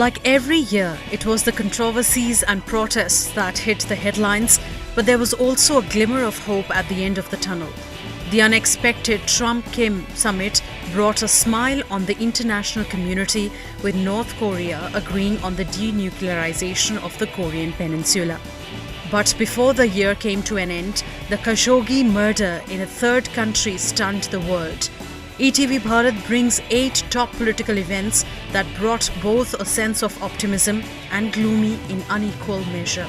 Like every year, it was the controversies and protests that hit the headlines, but there was also a glimmer of hope at the end of the tunnel. The unexpected Trump-Kim summit brought a smile on the international community, with North Korea agreeing on the denuclearization of the Korean Peninsula. But before the year came to an end, the Khashoggi murder in a third country stunned the world. Etv Bharat brings 8 top political events that brought both a sense of optimism and gloomy in unequal measure.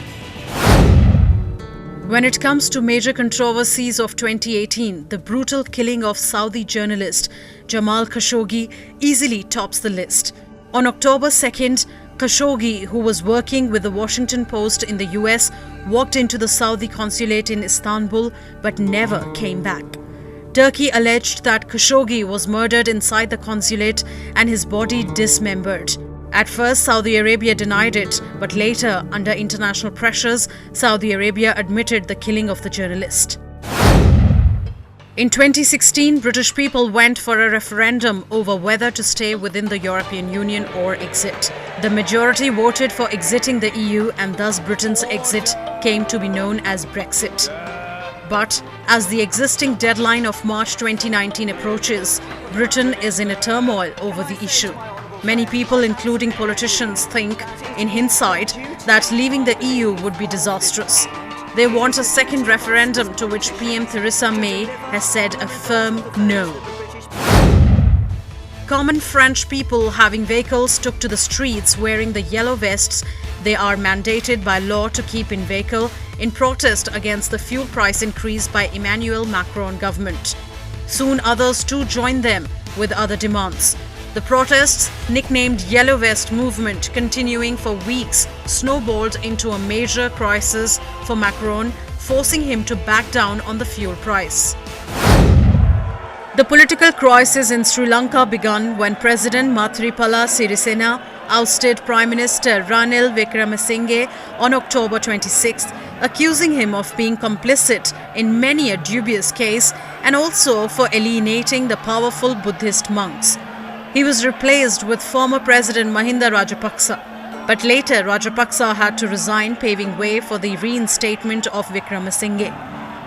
When it comes to major controversies of 2018, the brutal killing of Saudi journalist Jamal Khashoggi easily tops the list. On October 2nd, Khashoggi, who was working with the Washington Post in the US, walked into the Saudi consulate in Istanbul but never came back. Turkey alleged that Khashoggi was murdered inside the consulate and his body dismembered. At first, Saudi Arabia denied it, but later, under international pressures, Saudi Arabia admitted the killing of the journalist. In 2016, British people went for a referendum over whether to stay within the European Union or exit. The majority voted for exiting the EU, and thus Britain's exit came to be known as Brexit. But as the existing deadline of March 2019 approaches, Britain is in a turmoil over the issue. Many people, including politicians, think, in hindsight, that leaving the EU would be disastrous. They want a second referendum, to which PM Theresa May has said a firm no. Common French people having vehicles took to the streets wearing the yellow vests they are mandated by law to keep in vehicle in protest against the fuel price increase by Emmanuel Macron government. Soon others too joined them with other demands. The protests, nicknamed Yellow Vest Movement, continuing for weeks, snowballed into a major crisis for Macron, forcing him to back down on the fuel price. The political crisis in Sri Lanka began when President Maithripala Sirisena ousted Prime Minister Ranil Wickremesinghe on October 26th, accusing him of being complicit in many a dubious case and also for alienating the powerful Buddhist monks. He was replaced with former President Mahinda Rajapaksa, but later Rajapaksa had to resign, paving way for the reinstatement of Wickremesinghe.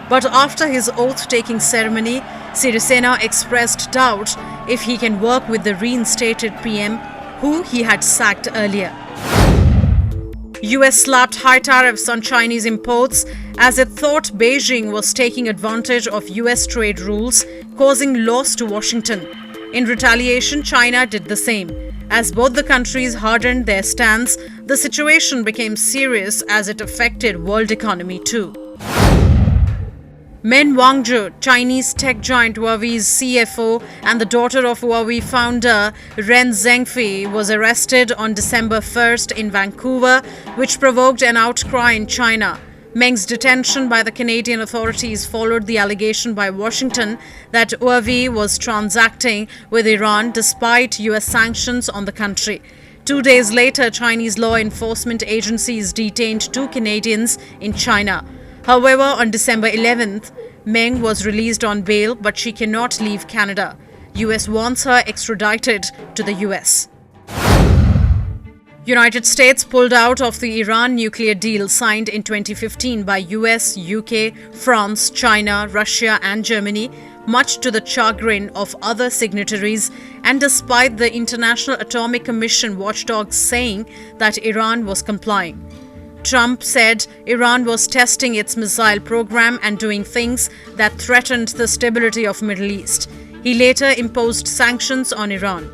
But after his oath-taking ceremony, Sirisena expressed doubt if he can work with the reinstated PM, who he had sacked earlier. US slapped high tariffs on Chinese imports as it thought Beijing was taking advantage of US trade rules, causing loss to Washington. In retaliation, China did the same. As both the countries hardened their stance, the situation became serious as it affected world economy too. Meng Wanzhou, Chinese tech giant Huawei's CFO and the daughter of Huawei founder Ren Zhengfei, was arrested on December 1st in Vancouver, which provoked an outcry in China. Meng's detention by the Canadian authorities followed the allegation by Washington that Huawei was transacting with Iran despite US sanctions on the country. 2 days later, Chinese law enforcement agencies detained 2 Canadians in China. However, on December 11th, Meng was released on bail, but she cannot leave Canada. US wants her extradited to the US. United States pulled out of the Iran nuclear deal signed in 2015 by US, UK, France, China, Russia and Germany, much to the chagrin of other signatories and despite the International Atomic Commission watchdogs saying that Iran was complying. Trump said Iran was testing its missile program and doing things that threatened the stability of Middle East. He later imposed sanctions on Iran.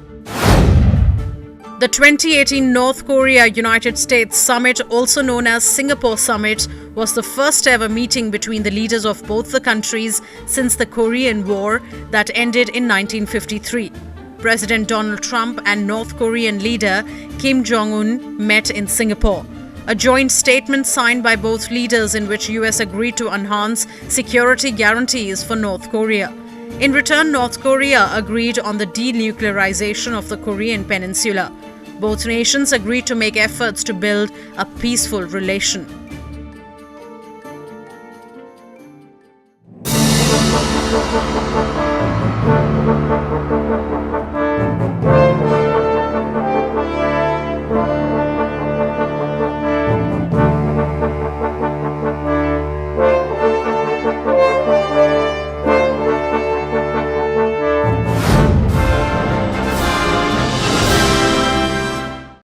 The 2018 North Korea-United States Summit, also known as Singapore Summit, was the first ever meeting between the leaders of both the countries since the Korean War that ended in 1953. President Donald Trump and North Korean leader Kim Jong-un met in Singapore. A joint statement signed by both leaders in which US agreed to enhance security guarantees for North Korea. In return, North Korea agreed on the denuclearization of the Korean Peninsula. Both nations agreed to make efforts to build a peaceful relation.